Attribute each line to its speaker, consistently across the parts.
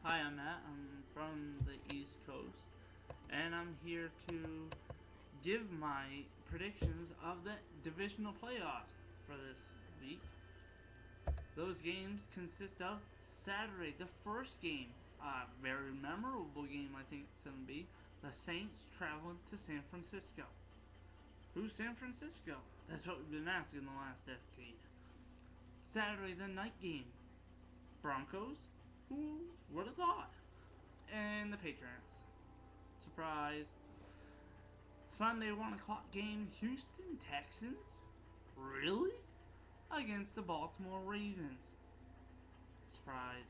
Speaker 1: Hi, I'm Matt. I'm from the East Coast, and I'm here to give my predictions of the Divisional Playoffs for this week. Those games consist of Saturday, the first game, a very memorable game I think it's going to be, the Saints traveling to San Francisco. Who's San Francisco? That's what we've been asking the last decade. Saturday, the night game, Broncos. Who would have thought? And the Patriots. Surprise. Sunday 1 o'clock game, Houston Texans? Really? Against the Baltimore Ravens. Surprise.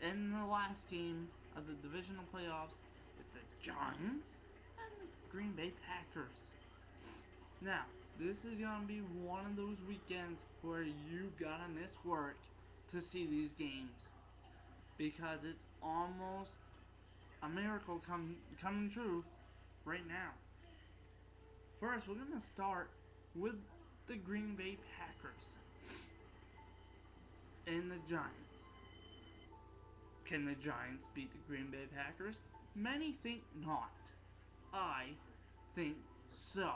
Speaker 1: And the last game of the Divisional Playoffs is the Giants and the Green Bay Packers. Now, this is going to be one of those weekends where you gotta miss work to see these games, because it's almost a miracle coming true right now. First, we're going to start with the Green Bay Packers and the Giants. Can the Giants beat the Green Bay Packers? Many think not. I think so.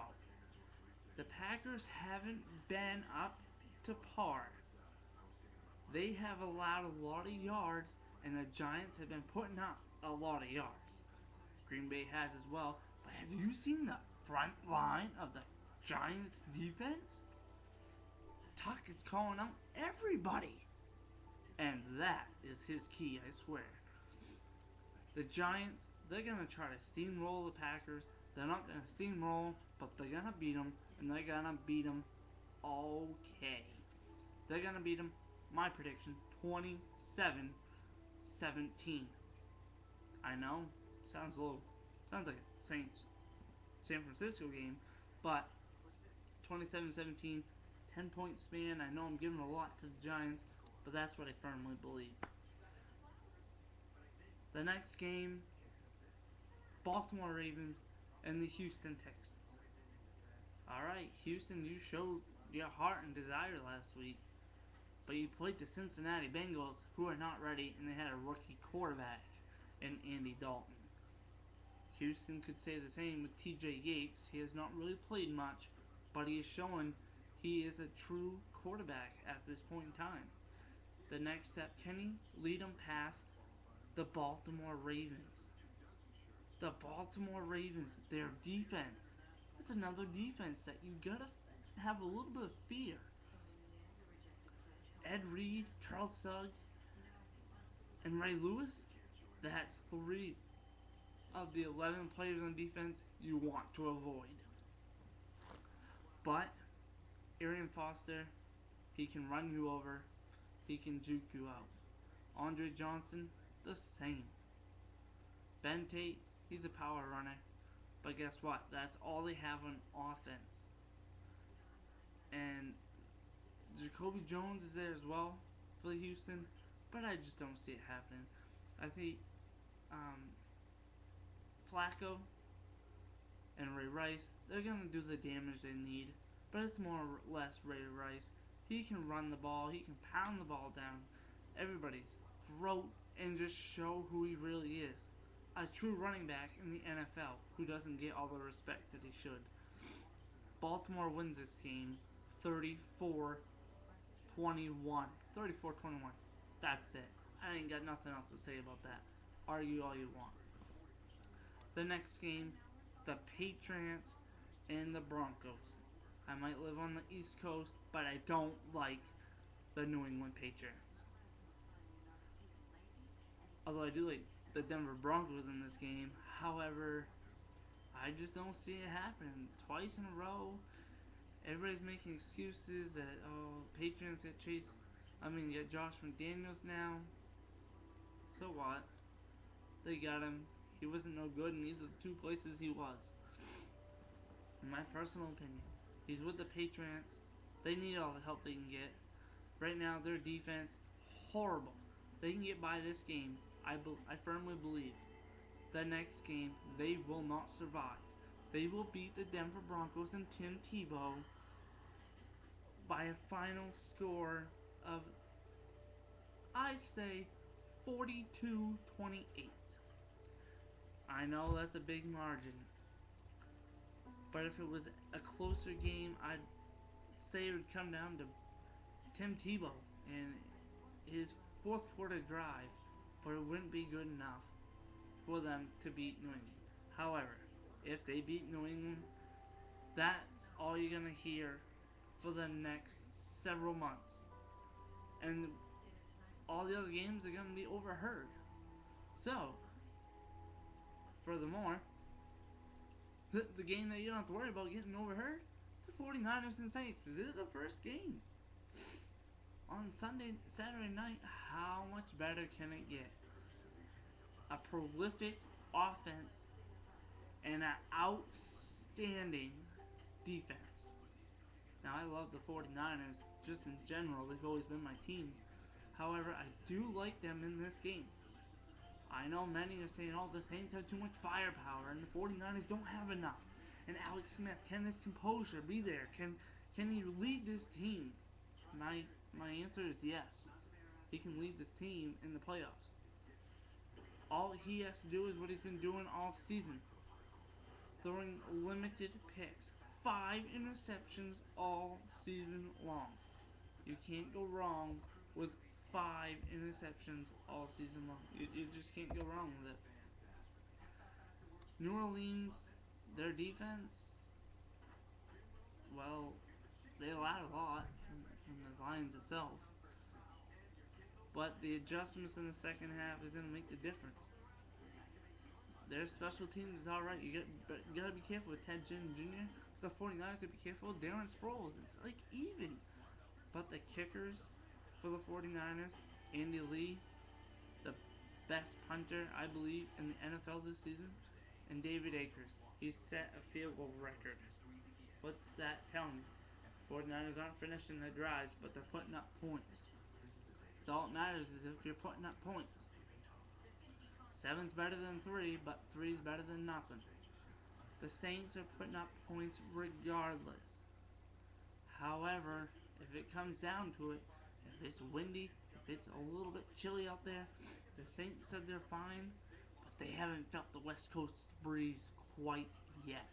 Speaker 1: The Packers haven't been up to par. They have allowed a lot of yards, and the Giants have been putting up a lot of yards. Green Bay has as well, but have you seen the front line of the Giants defense? Tuck is calling out everybody, and that is his key, I swear. The Giants, they're going to try to steamroll the Packers. They're not going to steamroll, but they're going to beat them, and they're going to beat them okay. They're going to beat them, my prediction, 27-17. I know, sounds like a Saints San Francisco game, but 27-17, 10-point span. I know I'm giving a lot to the Giants, but that's what I firmly believe. The next game, Baltimore Ravens and the Houston Texans. Alright, Houston, you showed your heart and desire last week, but you played the Cincinnati Bengals, who are not ready, and they had a rookie quarterback in Andy Dalton. Houston could say the same with TJ Yates. He has not really played much, but he is showing he is a true quarterback at this point in time. The next step, can he lead them past the Baltimore Ravens? The Baltimore Ravens, their defense. That's another defense that you gotta have a little bit of fear. Ed Reed, Charles Suggs, and Ray Lewis, that's 3 of the 11 players on defense you want to avoid. But Arian Foster, he can run you over. He can juke you out. Andre Johnson, the same. Ben Tate, he's a power runner. But guess what? That's all they have on offense. And Jacoby Jones is there as well for Houston, but I just don't see it happening. I think Flacco and Ray Rice, they're going to do the damage they need, but it's more or less Ray Rice. He can run the ball, he can pound the ball down everybody's throat and just show who he really is. A true running back in the NFL who doesn't get all the respect that he should. Baltimore wins this game 34-21. 34-21. That's it. I ain't got nothing else to say about that. Argue all you want. The next game, the Patriots and the Broncos. I might live on the East Coast, but I don't like the New England Patriots. Although I do like the Denver Broncos in this game. However, I just don't see it happening. Twice in a row, everybody's making excuses that, Patriots get Josh McDaniels now. So what? They got him. He wasn't no good in either of the two places he was. In my personal opinion, he's with the Patriots. They need all the help they can get. Right now, their defense, horrible. They can get by this game. I firmly believe. The next game, they will not survive. They will beat the Denver Broncos and Tim Tebow by a final score of, I say, 42-28. I know that's a big margin, but if it was a closer game, I'd say it would come down to Tim Tebow and his fourth quarter drive, but it wouldn't be good enough for them to beat New England. However, if they beat New England, that's all you're going to hear for the next several months. And all the other games are going to be overheard. So, furthermore, the game that you don't have to worry about getting overheard, the 49ers and Saints, because this is the first game. On Saturday night, how much better can it get? A prolific offense and an outstanding defense. Now, I love the 49ers just in general. They've always been my team. However, I do like them in this game. I know many are saying, oh, the Saints have too much firepower and the 49ers don't have enough. And Alex Smith, can his composure be there? Can he lead this team? My answer is yes. He can lead this team in the playoffs. All he has to do is what he's been doing all season. Throwing limited picks. 5 interceptions all season long. You can't go wrong with 5 interceptions all season long. You just can't go wrong with it. New Orleans, their defense, well, they allowed a lot from the Lions itself. But the adjustments in the second half is going to make the difference. Their special teams is alright. You gotta be careful with Ted Ginn Jr. The 49ers gotta be careful with Darren Sproles. It's like even. But the kickers for the 49ers, Andy Lee, the best punter, I believe, in the NFL this season, and David Akers. He set a field goal record. What's that telling me? 49ers aren't finishing their drives, but they're putting up points. It's all that matters is if you're putting up points. 7's better than 3, but 3's better than nothing. The Saints are putting up points regardless. However, if it comes down to it, if it's windy, if it's a little bit chilly out there, the Saints said they're fine, but they haven't felt the West Coast breeze quite yet.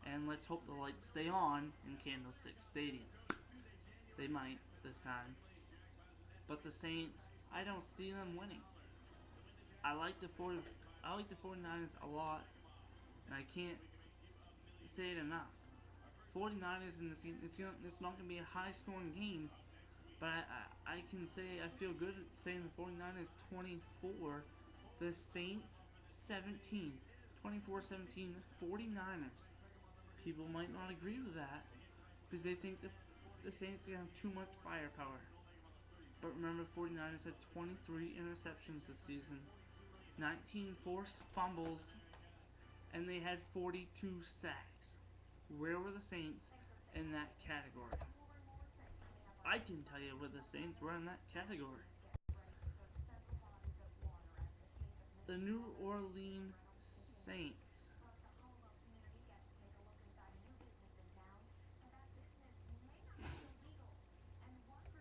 Speaker 1: And let's hope the lights stay on in Candlestick Stadium. They might this time. But the Saints, I don't see them winning. I like the 49ers a lot, and I can't say it enough. 49ers in this game, it's not going to be a high-scoring game, but I can say I feel good saying the 49ers 24, the Saints 17, 24-17, 49ers. People might not agree with that because they think the Saints have too much firepower. But remember, 49ers had 23 interceptions this season. 19 forced fumbles, and they had 42 sacks. Where were the Saints in that category? I can tell you where the Saints were in that category. The New Orleans Saints.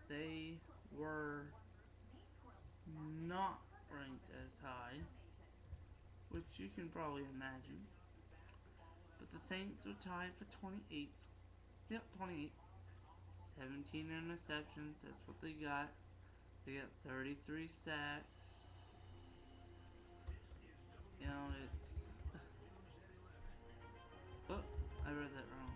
Speaker 1: They were not ranked as high, which you can probably imagine. But the Saints are tied for 28th. Yep, 28. 17 interceptions, that's what they got. They got 33 sacks. You know, it's... Oh, I read that wrong.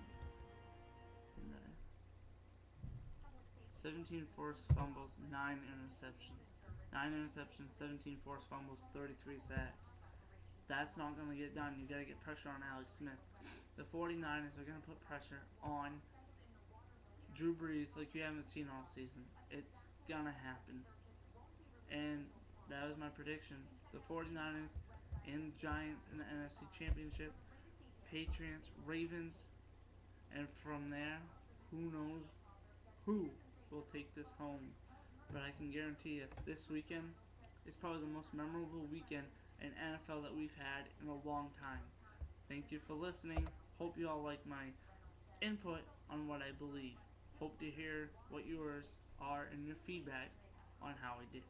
Speaker 1: 17 forced fumbles, 9 interceptions. 9 interceptions, 17 forced fumbles, 33 sacks. That's not going to get done. You got to get pressure on Alex Smith. The 49ers are going to put pressure on Drew Brees like you haven't seen all season. It's going to happen. And that was my prediction. The 49ers and Giants in the NFC Championship, Patriots, Ravens, and from there, who knows who will take this home. But I can guarantee you, this weekend is probably the most memorable weekend in NFL that we've had in a long time. Thank you for listening. Hope you all like my input on what I believe. Hope to hear what yours are and your feedback on how I did.